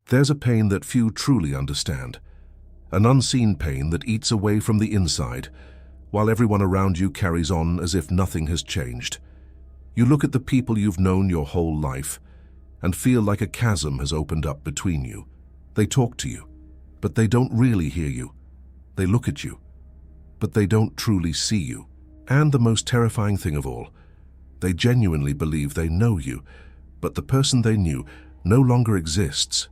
There's a pain that few truly understand, an unseen pain that eats away from the inside, while everyone around you carries on as if nothing has changed. You look at the people you've known your whole life and feel like a chasm has opened up between you. They talk to you, but they don't really hear you. They look at you, but they don't truly see you. And the most terrifying thing of all, they genuinely believe they know you, but the person they knew no longer exists,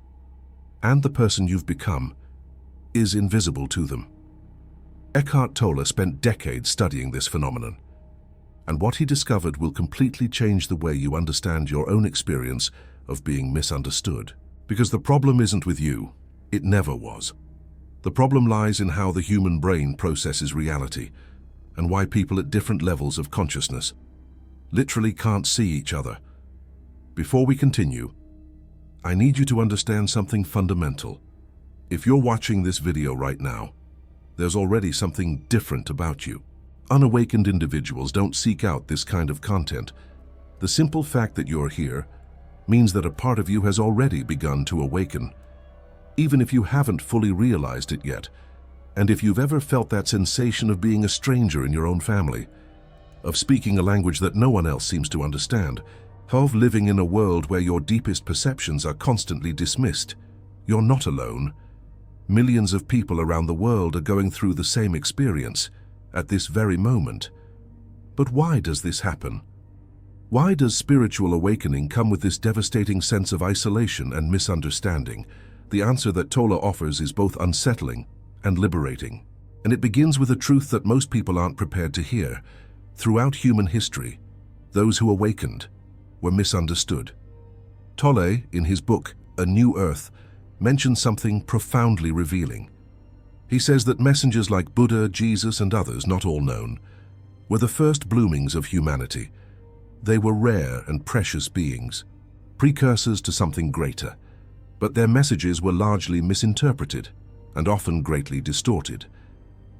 and the person you've become is invisible to them. Eckhart Tolle spent decades studying this phenomenon, and what he discovered will completely change the way you understand your own experience of being misunderstood. Because the problem isn't with you, it never was. The problem lies in how the human brain processes reality, and why people at different levels of consciousness literally can't see each other. Before we continue, I need you to understand something fundamental. If you're watching this video right now, there's already something different about you. Unawakened individuals don't seek out this kind of content. The simple fact that you're here means that a part of you has already begun to awaken, even if you haven't fully realized it yet. And if you've ever felt that sensation of being a stranger in your own family, of speaking a language that no one else seems to understand, of living in a world where your deepest perceptions are constantly dismissed, you're not alone. Millions of people around the world are going through the same experience at this very moment. But why does this happen? Why does spiritual awakening come with this devastating sense of isolation and misunderstanding? The answer that Tolle offers is both unsettling and liberating. And it begins with a truth that most people aren't prepared to hear. Throughout human history, those who awakened were misunderstood. Tolle, in his book, A New Earth, mentions something profoundly revealing. He says that messengers like Buddha, Jesus, and others, not all known, were the first bloomings of humanity. They were rare and precious beings, precursors to something greater, but their messages were largely misinterpreted and often greatly distorted.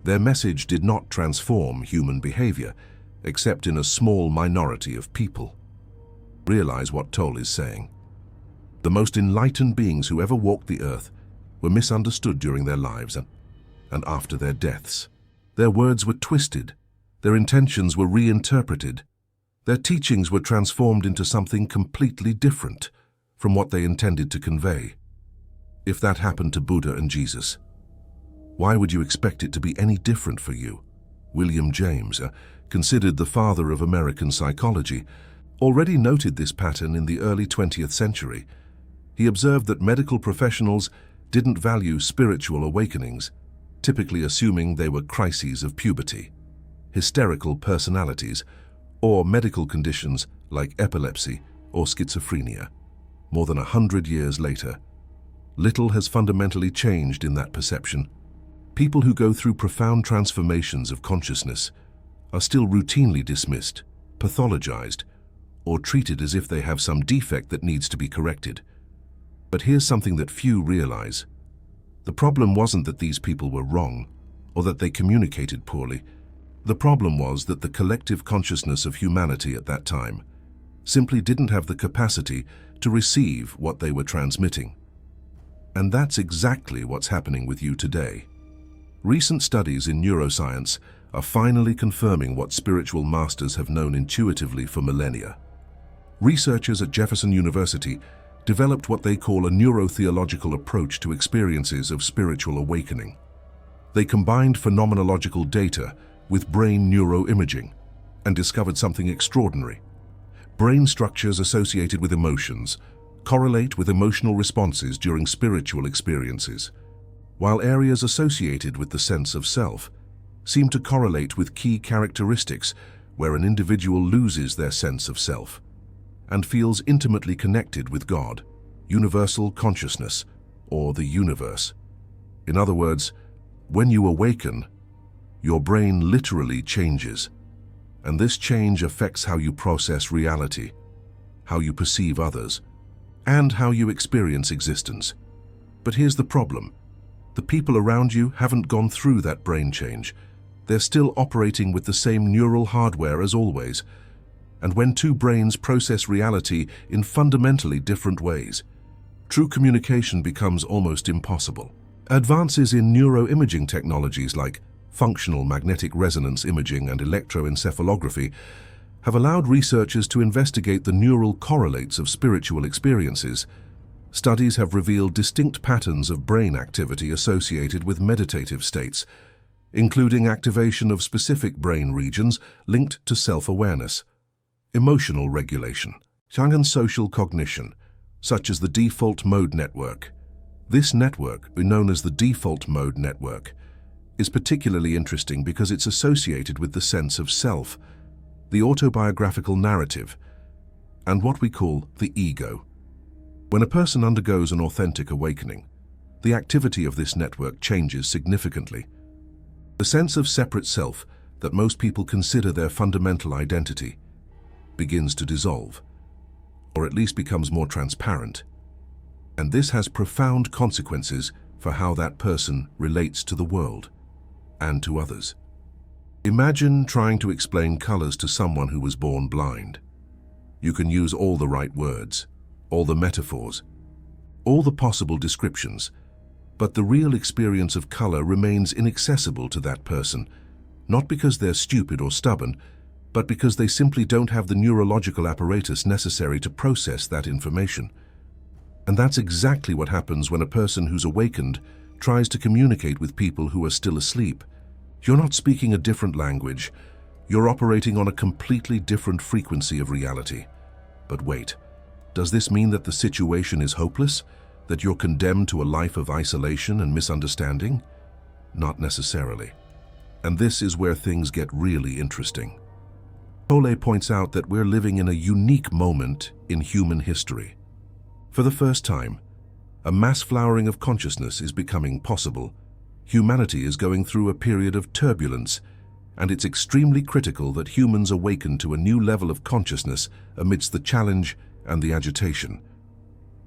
Their message did not transform human behavior, except in a small minority of people. Realize what Tolle is saying. The most enlightened beings who ever walked the earth were misunderstood during their lives and after their deaths. Their words were twisted, their intentions were reinterpreted, their teachings were transformed into something completely different from what they intended to convey. If that happened to Buddha and Jesus, why would you expect it to be any different for you? William James, considered the father of American psychology, already noted this pattern in the early 20th century. He observed that medical professionals didn't value spiritual awakenings, typically assuming they were crises of puberty, hysterical personalities, or medical conditions like epilepsy or schizophrenia. More than 100 years later, little has fundamentally changed in that perception. People who go through profound transformations of consciousness are still routinely dismissed, pathologized, or treated as if they have some defect that needs to be corrected. But here's something that few realize. The problem wasn't that these people were wrong, or that they communicated poorly. The problem was that the collective consciousness of humanity at that time simply didn't have the capacity to receive what they were transmitting. And that's exactly what's happening with you today. Recent studies in neuroscience are finally confirming what spiritual masters have known intuitively for millennia. Researchers at Jefferson University developed what they call a neurotheological approach to experiences of spiritual awakening. They combined phenomenological data with brain neuroimaging and discovered something extraordinary. Brain structures associated with emotions correlate with emotional responses during spiritual experiences, while areas associated with the sense of self seem to correlate with key characteristics where an individual loses their sense of self and feels intimately connected with God, universal consciousness, or the universe. In other words, when you awaken, your brain literally changes, and this change affects how you process reality, how you perceive others, and how you experience existence. But here's the problem. The people around you haven't gone through that brain change. They're still operating with the same neural hardware as always. And when two brains process reality in fundamentally different ways, true communication becomes almost impossible. Advances in neuroimaging technologies like functional magnetic resonance imaging and electroencephalography have allowed researchers to investigate the neural correlates of spiritual experiences. Studies have revealed distinct patterns of brain activity associated with meditative states, including activation of specific brain regions linked to self-awareness, emotional regulation, and social cognition, such as the default mode network. This network, known as the default mode network, is particularly interesting because it's associated with the sense of self, the autobiographical narrative, and what we call the ego. When a person undergoes an authentic awakening, the activity of this network changes significantly. The sense of separate self that most people consider their fundamental identity begins to dissolve, or at least becomes more transparent. And this has profound consequences for how that person relates to the world and to others. Imagine trying to explain colors to someone who was born blind. You can use all the right words, all the metaphors, all the possible descriptions, but the real experience of color remains inaccessible to that person, not because they're stupid or stubborn, but because they simply don't have the neurological apparatus necessary to process that information. And that's exactly what happens when a person who's awakened tries to communicate with people who are still asleep. You're not speaking a different language. You're operating on a completely different frequency of reality. But wait, does this mean that the situation is hopeless? That you're condemned to a life of isolation and misunderstanding? Not necessarily. And this is where things get really interesting. Tolle points out that we're living in a unique moment in human history. For the first time, a mass flowering of consciousness is becoming possible. Humanity is going through a period of turbulence, and it's extremely critical that humans awaken to a new level of consciousness amidst the challenge and the agitation.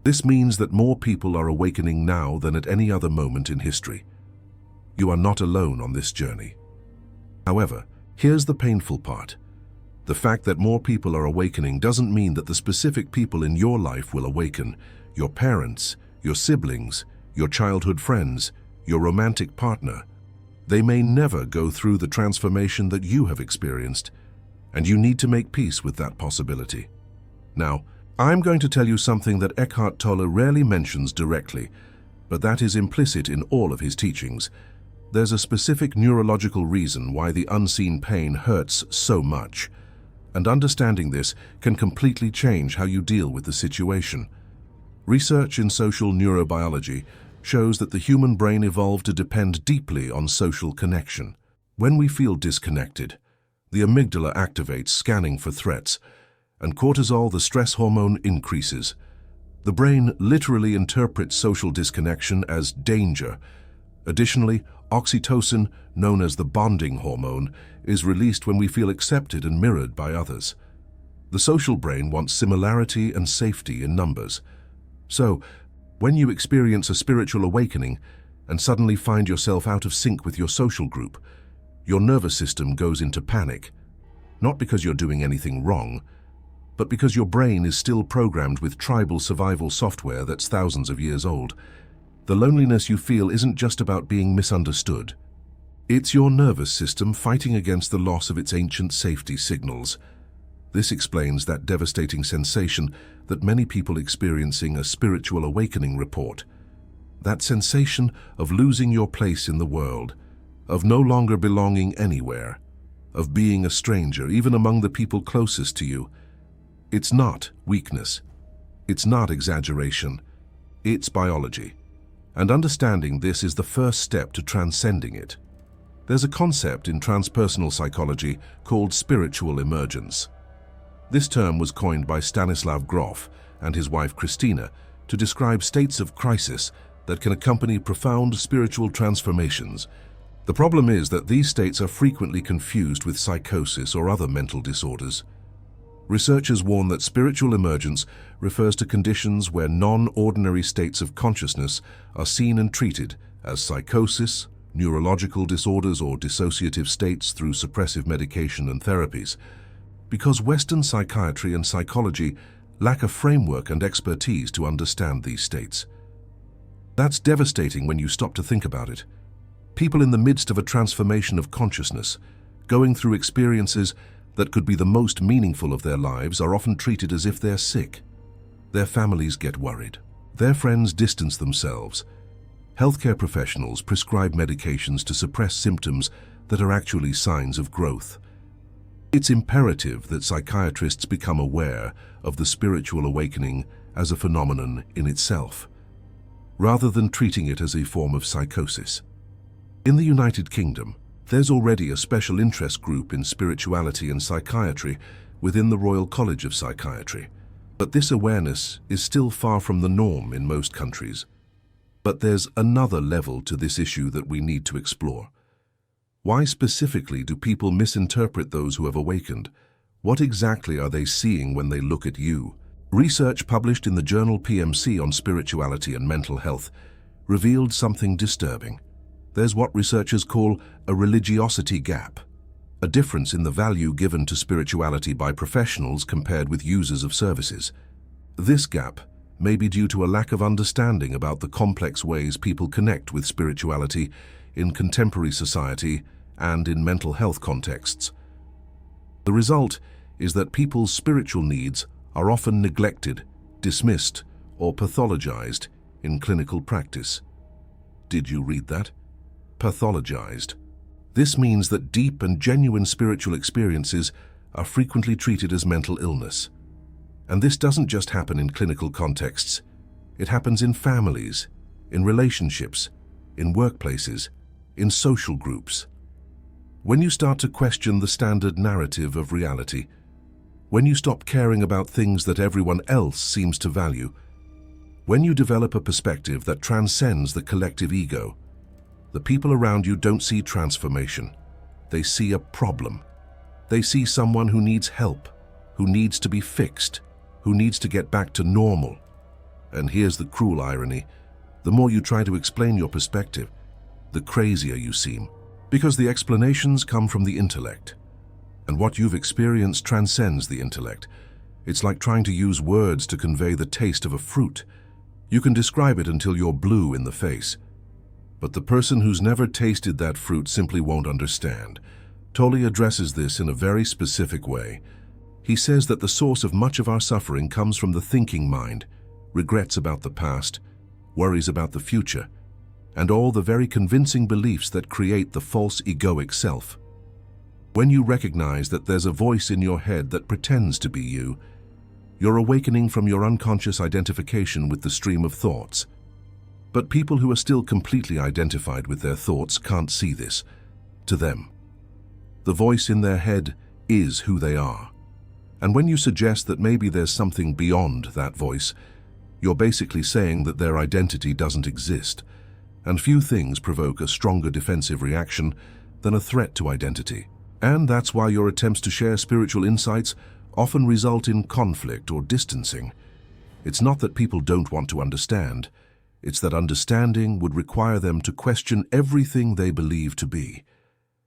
This means that more people are awakening now than at any other moment in history. You are not alone on this journey. However, here's the painful part. The fact that more people are awakening doesn't mean that the specific people in your life will awaken. Your parents, your siblings, your childhood friends, your romantic partner. They may never go through the transformation that you have experienced, and you need to make peace with that possibility. Now, I'm going to tell you something that Eckhart Tolle rarely mentions directly, but that is implicit in all of his teachings. There's a specific neurological reason why the unseen pain hurts so much, and understanding this can completely change how you deal with the situation. Research in social neurobiology shows that the human brain evolved to depend deeply on social connection. When we feel disconnected, the amygdala activates, scanning for threats, and cortisol, the stress hormone, increases. The brain literally interprets social disconnection as danger. Additionally, oxytocin, known as the bonding hormone, is released when we feel accepted and mirrored by others. The social brain wants similarity and safety in numbers. So, when you experience a spiritual awakening and suddenly find yourself out of sync with your social group, your nervous system goes into panic. Not because you're doing anything wrong, but because your brain is still programmed with tribal survival software that's thousands of years old. The loneliness you feel isn't just about being misunderstood. It's your nervous system fighting against the loss of its ancient safety signals. This explains that devastating sensation that many people experiencing a spiritual awakening report. That sensation of losing your place in the world, of no longer belonging anywhere, of being a stranger even among the people closest to you. It's not weakness. It's not exaggeration. It's biology. And understanding this is the first step to transcending it. There's a concept in transpersonal psychology called spiritual emergence. This term was coined by Stanislav Grof and his wife Christina to describe states of crisis that can accompany profound spiritual transformations. The problem is that these states are frequently confused with psychosis or other mental disorders. Researchers warn that spiritual emergence refers to conditions where non-ordinary states of consciousness are seen and treated as psychosis, neurological disorders, or dissociative states through suppressive medication and therapies. Because Western psychiatry and psychology lack a framework and expertise to understand these states. That's devastating when you stop to think about it. People in the midst of a transformation of consciousness, going through experiences that could be the most meaningful of their lives, are often treated as if they're sick. Their families get worried. Their friends distance themselves. Healthcare professionals prescribe medications to suppress symptoms that are actually signs of growth. It's imperative that psychiatrists become aware of the spiritual awakening as a phenomenon in itself, rather than treating it as a form of psychosis. In the United Kingdom, there's already a special interest group in spirituality and psychiatry within the Royal College of Psychiatry. But this awareness is still far from the norm in most countries. But there's another level to this issue that we need to explore. Why specifically do people misinterpret those who have awakened? What exactly are they seeing when they look at you? Research published in the journal PMC on spirituality and mental health revealed something disturbing. There's what researchers call a religiosity gap, a difference in the value given to spirituality by professionals compared with users of services. This gap may be due to a lack of understanding about the complex ways people connect with spirituality in contemporary society and in mental health contexts. The result is that people's spiritual needs are often neglected, dismissed, or pathologized in clinical practice. Did you read that? Pathologized. This means that deep and genuine spiritual experiences are frequently treated as mental illness. And this doesn't just happen in clinical contexts. It happens in families, in relationships, in workplaces, in social groups. When you start to question the standard narrative of reality, when you stop caring about things that everyone else seems to value, when you develop a perspective that transcends the collective ego, the people around you don't see transformation. They see a problem. They see someone who needs help, who needs to be fixed, who needs to get back to normal. And here's the cruel irony. The more you try to explain your perspective, the crazier you seem, because the explanations come from the intellect. And what you've experienced transcends the intellect. It's like trying to use words to convey the taste of a fruit. You can describe it until you're blue in the face. But the person who's never tasted that fruit simply won't understand. Tolle addresses this in a very specific way. He says that the source of much of our suffering comes from the thinking mind, regrets about the past, worries about the future, and all the very convincing beliefs that create the false egoic self. When you recognize that there's a voice in your head that pretends to be you, you're awakening from your unconscious identification with the stream of thoughts. But people who are still completely identified with their thoughts can't see this. To them, the voice in their head is who they are. And when you suggest that maybe there's something beyond that voice, you're basically saying that their identity doesn't exist. And few things provoke a stronger defensive reaction than a threat to identity. And that's why your attempts to share spiritual insights often result in conflict or distancing. It's not that people don't want to understand. It's that understanding would require them to question everything they believe to be.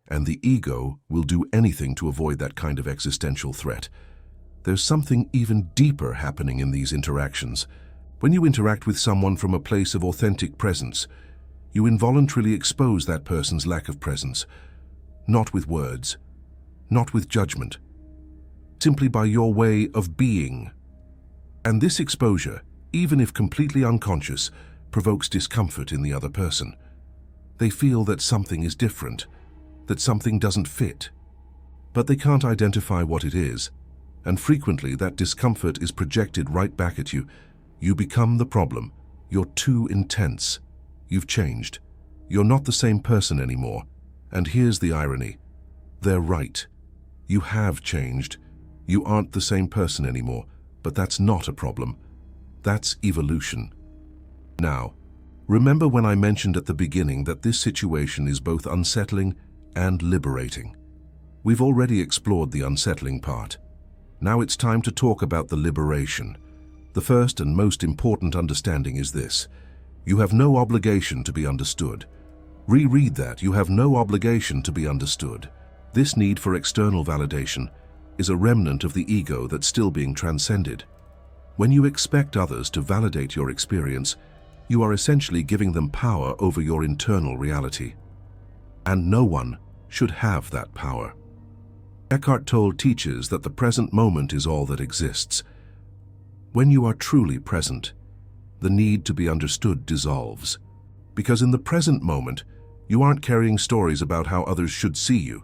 And the ego will do anything to avoid that kind of existential threat. There's something even deeper happening in these interactions. When you interact with someone from a place of authentic presence, you involuntarily expose that person's lack of presence, not with words, not with judgment, simply by your way of being. And this exposure, even if completely unconscious, provokes discomfort in the other person. They feel that something is different, that something doesn't fit. But they can't identify what it is, and frequently that discomfort is projected right back at you. You become the problem. You're too intense. You've changed. You're not the same person anymore. And here's the irony. They're right. You have changed. You aren't the same person anymore, but that's not a problem. That's evolution. Now, remember when I mentioned at the beginning that this situation is both unsettling and liberating? We've already explored the unsettling part. Now it's time to talk about the liberation. The first and most important understanding is this: you have no obligation to be understood. Reread that. You have no obligation to be understood. This need for external validation is a remnant of the ego that's still being transcended. When you expect others to validate your experience, you are essentially giving them power over your internal reality. And no one should have that power. Eckhart Tolle teaches that the present moment is all that exists. When you are truly present, the need to be understood dissolves. Because in the present moment, you aren't carrying stories about how others should see you.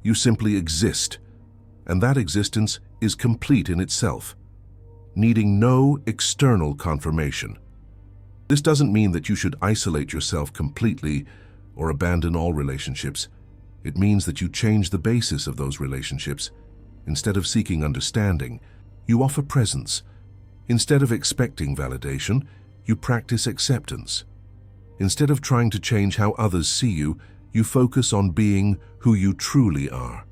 You simply exist, and that existence is complete in itself, needing no external confirmation. This doesn't mean that you should isolate yourself completely or abandon all relationships. It means that you change the basis of those relationships. Instead of seeking understanding, you offer presence. Instead of expecting validation, you practice acceptance. Instead of trying to change how others see you, you focus on being who you truly are.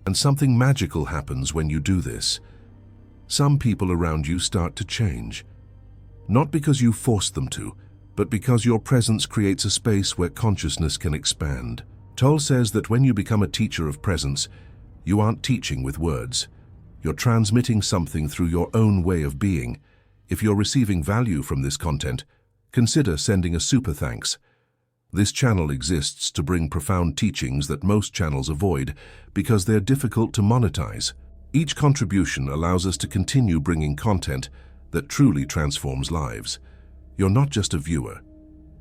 And something magical happens when you do this. Some people around you start to change. Not because you forced them to, but because your presence creates a space where consciousness can expand. Tolle says that when you become a teacher of presence, you aren't teaching with words. You're transmitting something through your own way of being. If you're receiving value from this content, consider sending a super thanks. This channel exists to bring profound teachings that most channels avoid because they're difficult to monetize. Each contribution allows us to continue bringing content that truly transforms lives. You're not just a viewer.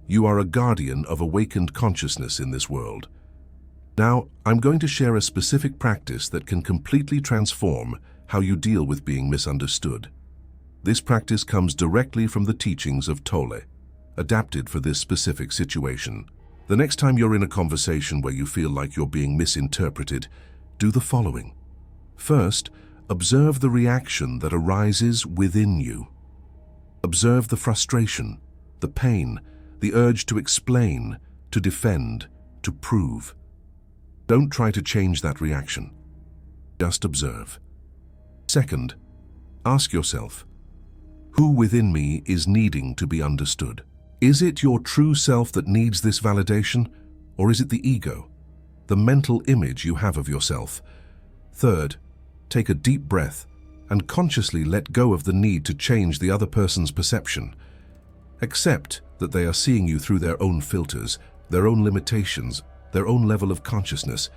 You are a guardian of awakened consciousness in this world. Now, I'm going to share a specific practice that can completely transform how you deal with being misunderstood. This practice comes directly from the teachings of Tolle, adapted for this specific situation. The next time you're in a conversation where you feel like you're being misinterpreted, do the following. First, observe the reaction that arises within you. Observe the frustration, the pain, the urge to explain, to defend, to prove. Don't try to change that reaction. Just observe. Second, ask yourself, who within me is needing to be understood? Is it your true self that needs this validation, or is it the ego, the mental image you have of yourself? Third, take a deep breath and consciously let go of the need to change the other person's perception. Accept that they are seeing you through their own filters, their own limitations, their own level of consciousness,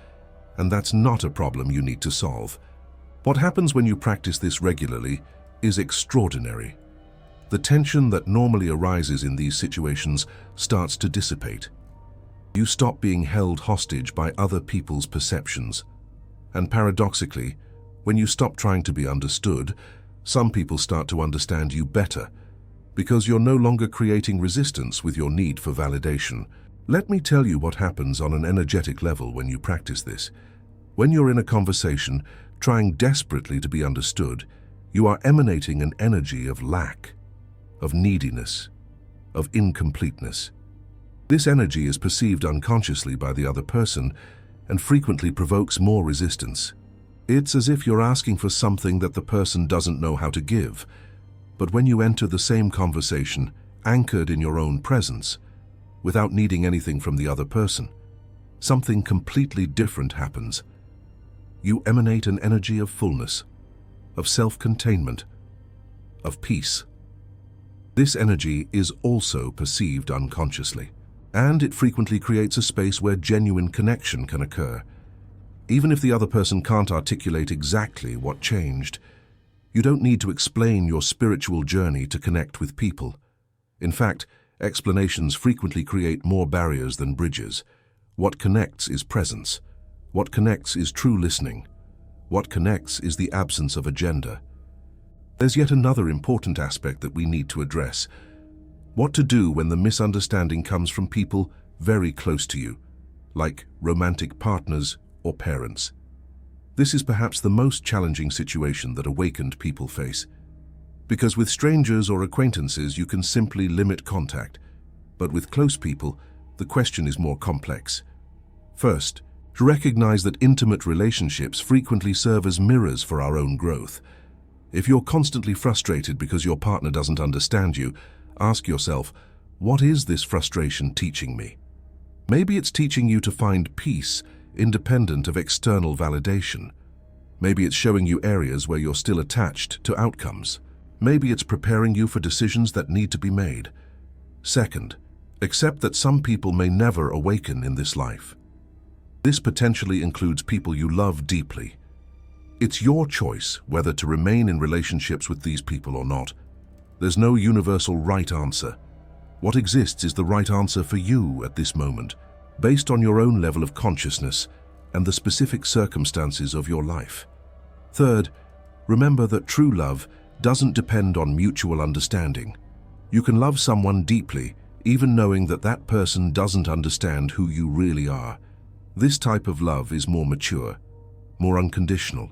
and that's not a problem you need to solve. What happens when you practice this regularly is extraordinary. The tension that normally arises in these situations starts to dissipate. You stop being held hostage by other people's perceptions. And paradoxically, when you stop trying to be understood, some people start to understand you better, because you're no longer creating resistance with your need for validation. Let me tell you what happens on an energetic level when you practice this. When you're in a conversation, trying desperately to be understood, you are emanating an energy of lack, of neediness, of incompleteness. This energy is perceived unconsciously by the other person and frequently provokes more resistance. It's as if you're asking for something that the person doesn't know how to give. But when you enter the same conversation, anchored in your own presence, without needing anything from the other person, something completely different happens. You emanate an energy of fullness, of self-containment, of peace. This energy is also perceived unconsciously, and it frequently creates a space where genuine connection can occur. Even if the other person can't articulate exactly what changed, you don't need to explain your spiritual journey to connect with people. In fact, explanations frequently create more barriers than bridges. What connects is presence. What connects is true listening. What connects is the absence of agenda. There's yet another important aspect that we need to address. What to do when the misunderstanding comes from people very close to you, like romantic partners or parents. This is perhaps the most challenging situation that awakened people face. Because with strangers or acquaintances, you can simply limit contact. But with close people, the question is more complex. First, to recognize that intimate relationships frequently serve as mirrors for our own growth. If you're constantly frustrated because your partner doesn't understand you, ask yourself, what is this frustration teaching me? Maybe it's teaching you to find peace, independent of external validation. Maybe it's showing you areas where you're still attached to outcomes. Maybe it's preparing you for decisions that need to be made. Second, accept that some people may never awaken in this life. This potentially includes people you love deeply. It's your choice whether to remain in relationships with these people or not. There's no universal right answer. What exists is the right answer for you at this moment, based on your own level of consciousness and the specific circumstances of your life. Third, remember that true love doesn't depend on mutual understanding. You can love someone deeply, even knowing that that person doesn't understand who you really are. This type of love is more mature, more unconditional,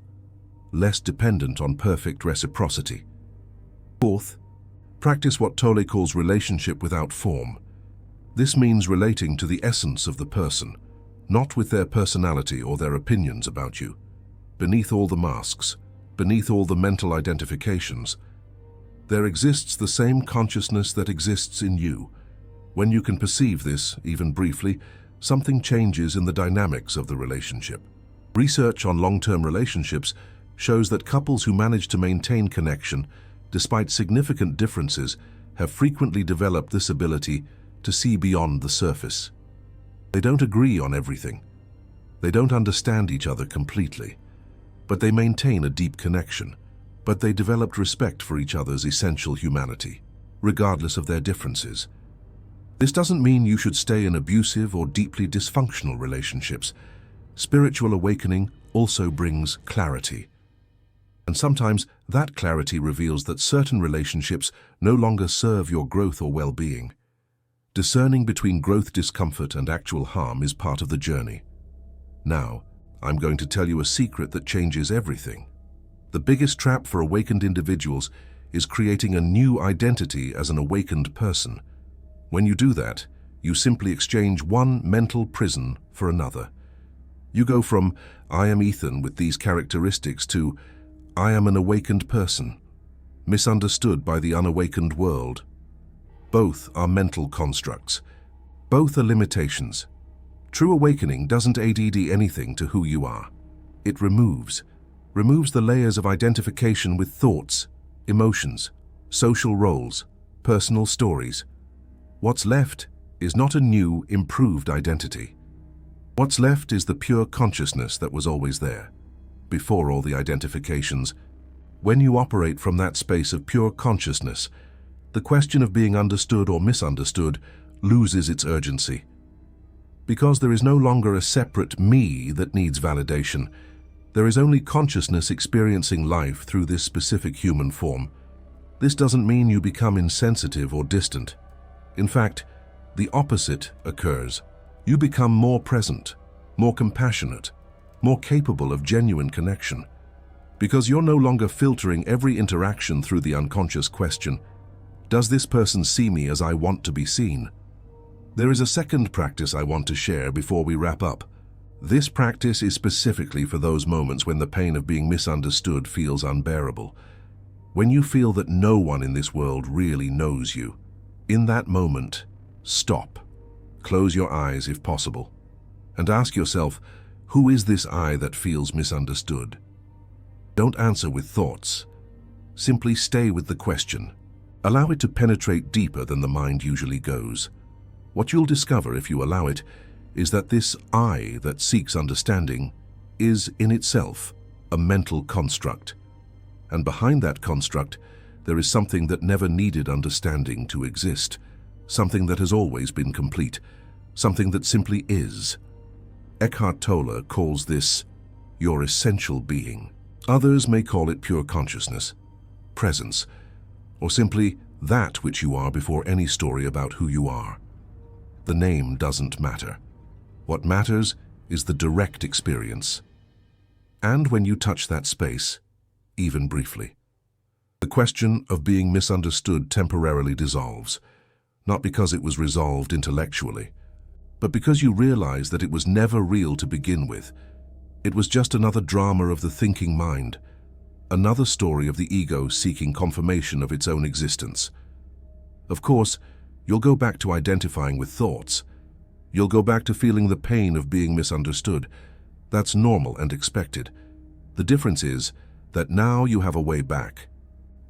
less dependent on perfect reciprocity. Fourth, practice what Tolle calls relationship without form. This means relating to the essence of the person, not with their personality or their opinions about you. Beneath all the masks, beneath all the mental identifications, there exists the same consciousness that exists in you. When you can perceive this, even briefly, something changes in the dynamics of the relationship. Research on long-term relationships shows that couples who manage to maintain connection, despite significant differences, have frequently developed this ability to see beyond the surface. They don't agree on everything. They don't understand each other completely, but they maintain a deep connection. But they developed respect for each other's essential humanity, regardless of their differences. This doesn't mean you should stay in abusive or deeply dysfunctional relationships. Spiritual awakening also brings clarity. And sometimes that clarity reveals that certain relationships no longer serve your growth or well-being. Discerning between growth discomfort and actual harm is part of the journey. Now, I'm going to tell you a secret that changes everything. The biggest trap for awakened individuals is creating a new identity as an awakened person. When you do that, you simply exchange one mental prison for another. You go from, I am Ethan with these characteristics, to, I am an awakened person, misunderstood by the unawakened world. Both are mental constructs. Both are limitations. True awakening doesn't add anything to who you are. It removes the layers of identification with thoughts, emotions, social roles, personal stories. What's left is not a new, improved identity. What's left is the pure consciousness that was always there, before all the identifications. When you operate from that space of pure consciousness, the question of being understood or misunderstood loses its urgency. Because there is no longer a separate me that needs validation. There is only consciousness experiencing life through this specific human form. This doesn't mean you become insensitive or distant. In fact, the opposite occurs. You become more present, more compassionate, more capable of genuine connection. Because you're no longer filtering every interaction through the unconscious question, does this person see me as I want to be seen? There is a second practice I want to share before we wrap up. This practice is specifically for those moments when the pain of being misunderstood feels unbearable. When you feel that no one in this world really knows you. In that moment, stop. Close your eyes if possible, and ask yourself, who is this I that feels misunderstood? Don't answer with thoughts. Simply stay with the question. Allow it to penetrate deeper than the mind usually goes. What you'll discover if you allow it is that this I that seeks understanding is in itself a mental construct. And behind that construct, there is something that never needed understanding to exist, something that has always been complete, something that simply is. Eckhart Tolle calls this your essential being. Others may call it pure consciousness, presence, or simply that which you are before any story about who you are. The name doesn't matter. What matters is the direct experience. And when you touch that space, even briefly, the question of being misunderstood temporarily dissolves, not because it was resolved intellectually, but because you realize that it was never real to begin with. It was just another drama of the thinking mind, another story of the ego seeking confirmation of its own existence. Of course, you'll go back to identifying with thoughts. You'll go back to feeling the pain of being misunderstood. That's normal and expected. The difference is that now you have a way back.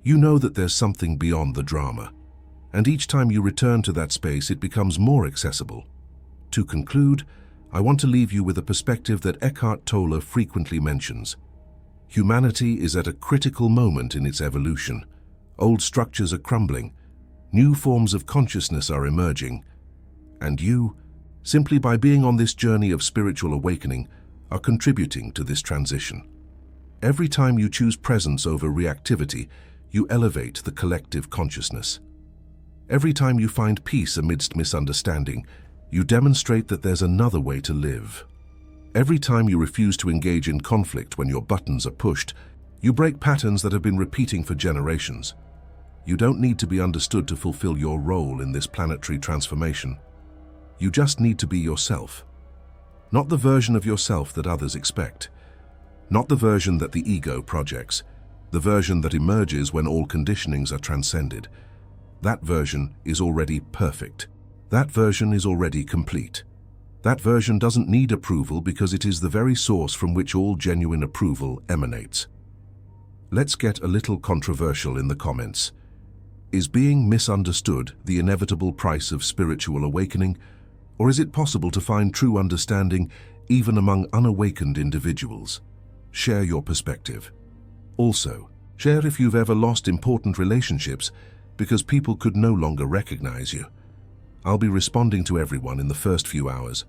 You know that there's something beyond the drama, and each time you return to that space, it becomes more accessible. To conclude, I want to leave you with a perspective that Eckhart Tolle frequently mentions. Humanity is at a critical moment in its evolution. Old structures are crumbling, new forms of consciousness are emerging, and you, simply by being on this journey of spiritual awakening, are contributing to this transition. Every time you choose presence over reactivity, you elevate the collective consciousness. Every time you find peace amidst misunderstanding, you demonstrate that there's another way to live. Every time you refuse to engage in conflict when your buttons are pushed, you break patterns that have been repeating for generations. You don't need to be understood to fulfill your role in this planetary transformation. You just need to be yourself. Not the version of yourself that others expect. Not the version that the ego projects. The version that emerges when all conditionings are transcended. That version is already perfect. That version is already complete. That version doesn't need approval because it is the very source from which all genuine approval emanates. Let's get a little controversial in the comments. Is being misunderstood the inevitable price of spiritual awakening, or is it possible to find true understanding even among unawakened individuals? Share your perspective. Also, share if you've ever lost important relationships because people could no longer recognize you. I'll be responding to everyone in the first few hours.